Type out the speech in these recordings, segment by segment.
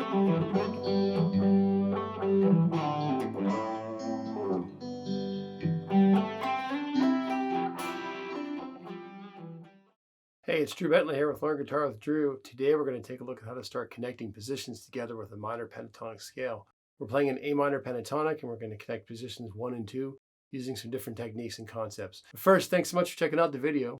Hey, it's Drew Bentley here with Learn Guitar with Drew. Today we're going to take a look at how to start connecting positions together with a minor pentatonic scale. We're playing an A minor pentatonic and we're going to connect positions 1 and 2 using some different techniques and concepts. But first, thanks so much for checking out the video.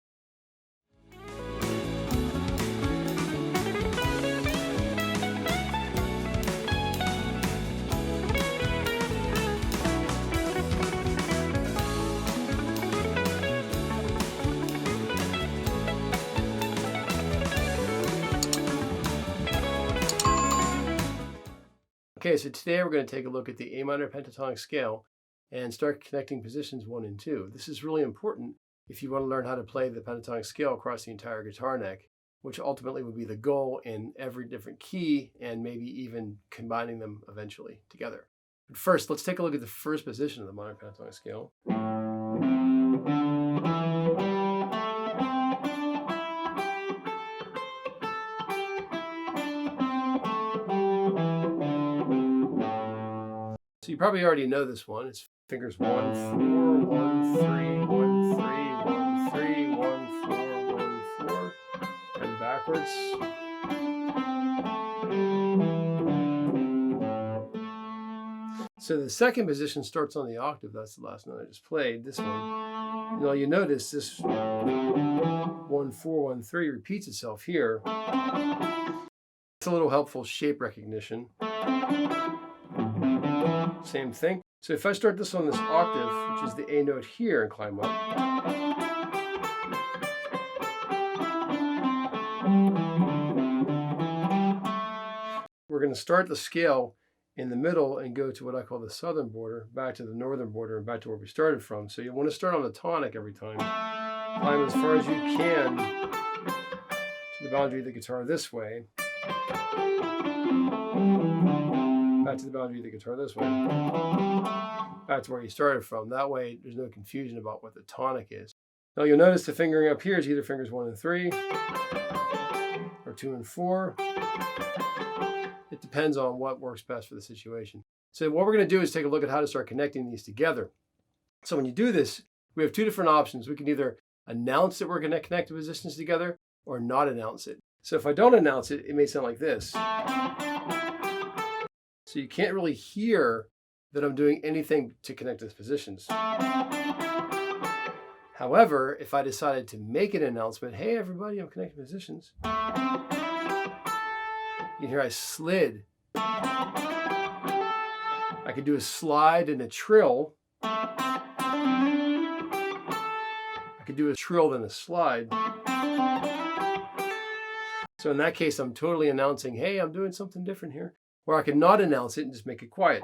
Okay, so today we're going to take a look at the A minor pentatonic scale and start connecting positions 1 and 2. This is really important if you want to learn how to play the pentatonic scale across the entire guitar neck, which ultimately would be the goal in every different key and maybe even combining them eventually together. But first, let's take a look at the first position of the minor pentatonic scale. So you probably already know this one. It's fingers 1, 4, 1, 3, 1, 3, 1, 3, 1, 4, 1, 4, and backwards. So the second position starts on the octave. That's the last note I just played, this one. And all you notice, this 1, 4, 1, 3 repeats itself here. It's a little helpful shape recognition. Same thing. So if I start this on this octave, which is the A note here, and climb up, we're going to start the scale in the middle and go to what I call the southern border, back to the northern border, and back to where we started from. So you want to start on the tonic every time. Climb as far as you can to the boundary of the guitar this way. Back to the boundary of the guitar this way. Back to where you started from. That way there's no confusion about what the tonic is. Now you'll notice the fingering up here is either fingers 1 and 3 or 2 and 4. It depends on what works best for the situation. So what we're going to do is take a look at how to start connecting these together. So when you do this, we have two different options. We can either announce that we're going to connect the positions together or not announce it. So if I don't announce it, it may sound like this. So you can't really hear that I'm doing anything to connect those positions. However, if I decided to make an announcement, hey everybody, I'm connecting positions, you can hear I slid. I could do a slide and a trill. I could do a trill then a slide. So in that case, I'm totally announcing, hey, I'm doing something different here. Or I could not announce it and just make it quiet.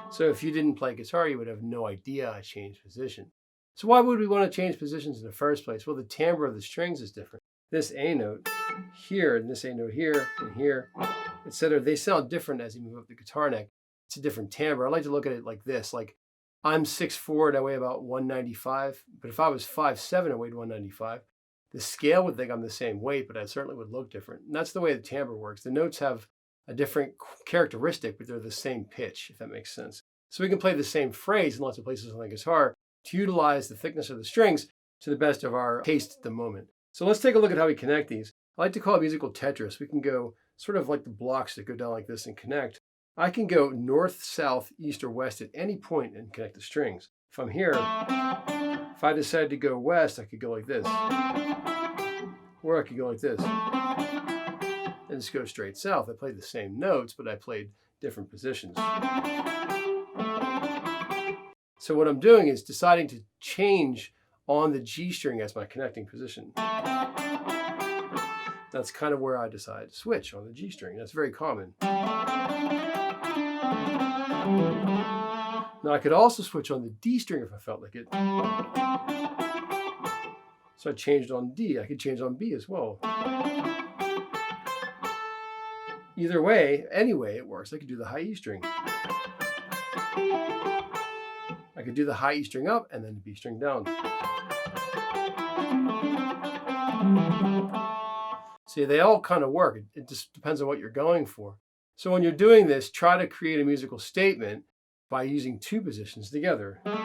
So if you didn't play guitar, you would have no idea I changed position. So why would we want to change positions in the first place? Well, the timbre of the strings is different. This A note here and this A note here and here, etc. They sound different as you move up the guitar neck. It's a different timbre. I like to look at it like this. Like I'm 6'4" and I weigh about 195. But if I was 5'7" and weighed 195, the scale would think I'm the same weight, but I certainly would look different. And that's the way the timbre works. The notes have a different characteristic, but they're the same pitch, if that makes sense. So we can play the same phrase in lots of places on the guitar to utilize the thickness of the strings to the best of our taste at the moment. So let's take a look at how we connect these. I like to call it musical Tetris. We can go sort of like the blocks that go down like this and connect. I can go north, south, east, or west at any point and connect the strings. If I'm here, if I decide to go west, I could go like this. Or I could go like this. And just go straight south. I played the same notes, but I played different positions. So what I'm doing is deciding to change on the G string as my connecting position. That's kind of where I decide to switch on the G string. That's very common. Now I could also switch on the D string if I felt like it. So I changed on D. I could change on B as well. Either way, any way it works. I could do the high E string. I could do the high E string up and then the B string down. So See, they all kind of work. It just depends on what you're going for. So when you're doing this, try to create a musical statement by using two positions together. Now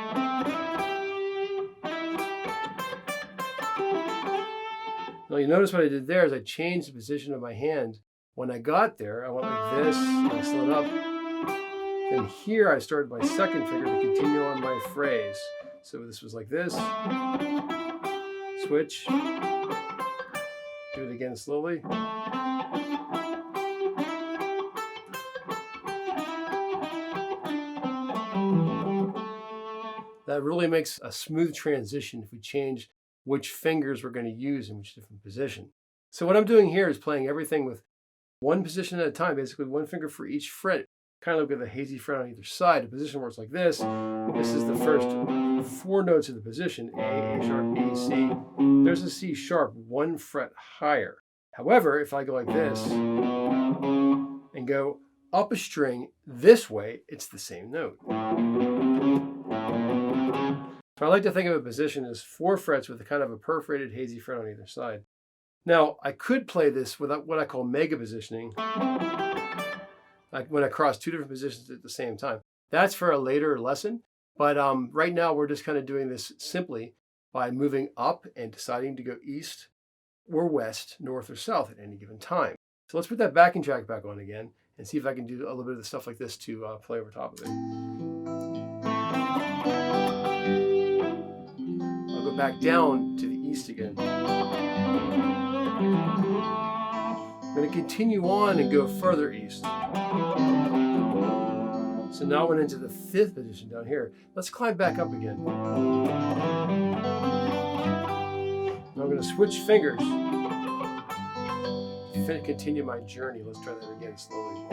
you notice what I did there is I changed the position of my hand. When I got there, I went like this, and I slowed up. And here I started my second finger to continue on my phrase. So this was like this. Switch. Do it again slowly. That really makes a smooth transition if we change which fingers we're going to use in which different position. So what I'm doing here is playing everything with one position at a time, basically one finger for each fret, kind of with a hazy fret on either side. A position where it's like this. This is the first 4 notes of the position, A sharp, B, C. There's a C sharp, 1 fret higher. However, if I go like this and go up a string this way, it's the same note. So I like to think of a position as 4 frets with a kind of a perforated hazy fret on either side. Now, I could play this without what I call mega positioning, like when I cross 2 different positions at the same time. That's for a later lesson, but right now we're just kind of doing this simply by moving up and deciding to go east or west, north or south at any given time. So let's put that backing track back on again and see if I can do a little bit of the stuff like this to play over top of it. I'll go back down to the east again. I'm going to continue on and go further east. So now I went into the 5th position down here. Let's climb back up again. Now I'm going to switch fingers to continue my journey. Let's try that again slowly.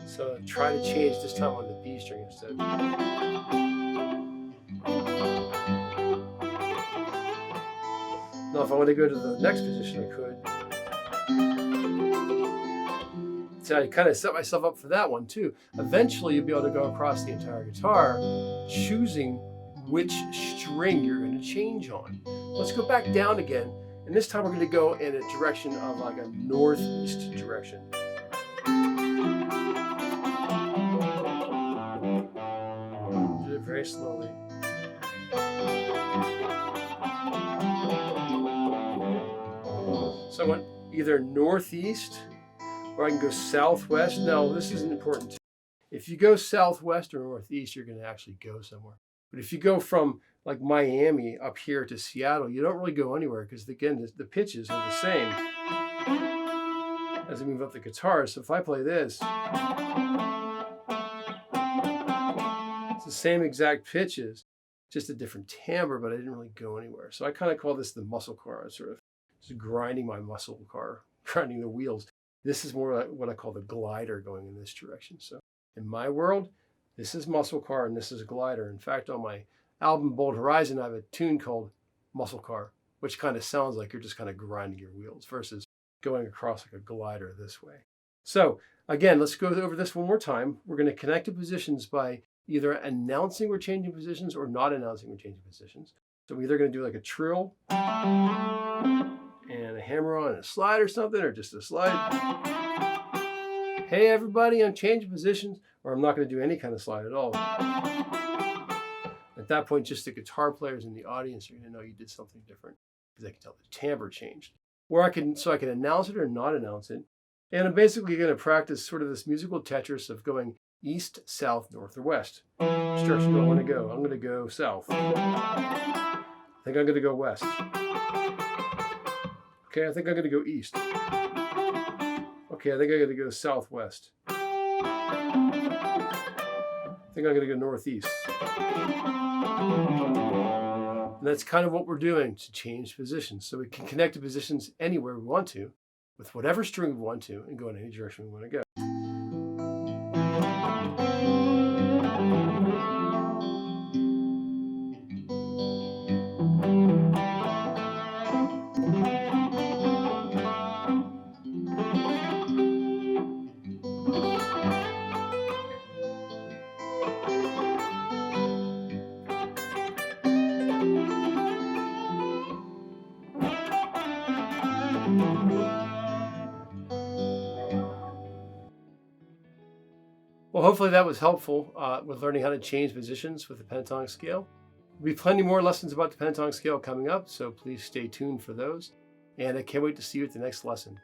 So try to change this time on the B string instead. Now if I want to go to the next position, I could. So I kind of set myself up for that one too. Eventually you'll be able to go across the entire guitar, choosing which string you're going to change on. Let's go back down again, and this time we're going to go in a direction of like a northeast direction. Do it very slowly. So I went either northeast, or I can go southwest. Now, this isn't important. If you go southwest or northeast, you're going to actually go somewhere. But if you go from like Miami up here to Seattle, you don't really go anywhere because, again, the pitches are the same as I move up the guitar. So if I play this, it's the same exact pitches, just a different timbre, but I didn't really go anywhere. So I kind of call this the muscle car. I sort of just grinding my muscle car, grinding the wheels. This is more like what I call the glider going in this direction. So in my world, this is muscle car and this is glider. In fact, on my album Bold Horizon, I have a tune called Muscle Car, which kind of sounds like you're just kind of grinding your wheels versus going across like a glider this way. So again, let's go over this one more time. We're going to connect to positions by either announcing we're changing positions or not announcing we're changing positions. So we're either going to do like a trill and a hammer on and a slide or something, or just a slide. Hey everybody, I'm changing positions, or I'm not going to do any kind of slide at all. At that point, just the guitar players in the audience are going to know you did something different because they can tell the timbre changed. Or I can announce it or not announce it. And I'm basically going to practice sort of this musical Tetris of going east, south, north, or west. Which direction do I want to go? I'm going to go south. I think I'm going to go west. Okay, I think I'm going to go east. Okay, I think I'm going to go southwest. I think I'm going to go northeast. And that's kind of what we're doing to change positions. So we can connect to positions anywhere we want to, with whatever string we want to, and go in any direction we want to go. hopefully that was helpful with learning how to change positions with the pentatonic scale. There'll be plenty more lessons about the pentatonic scale coming up, so please stay tuned for those. And I can't wait to see you at the next lesson.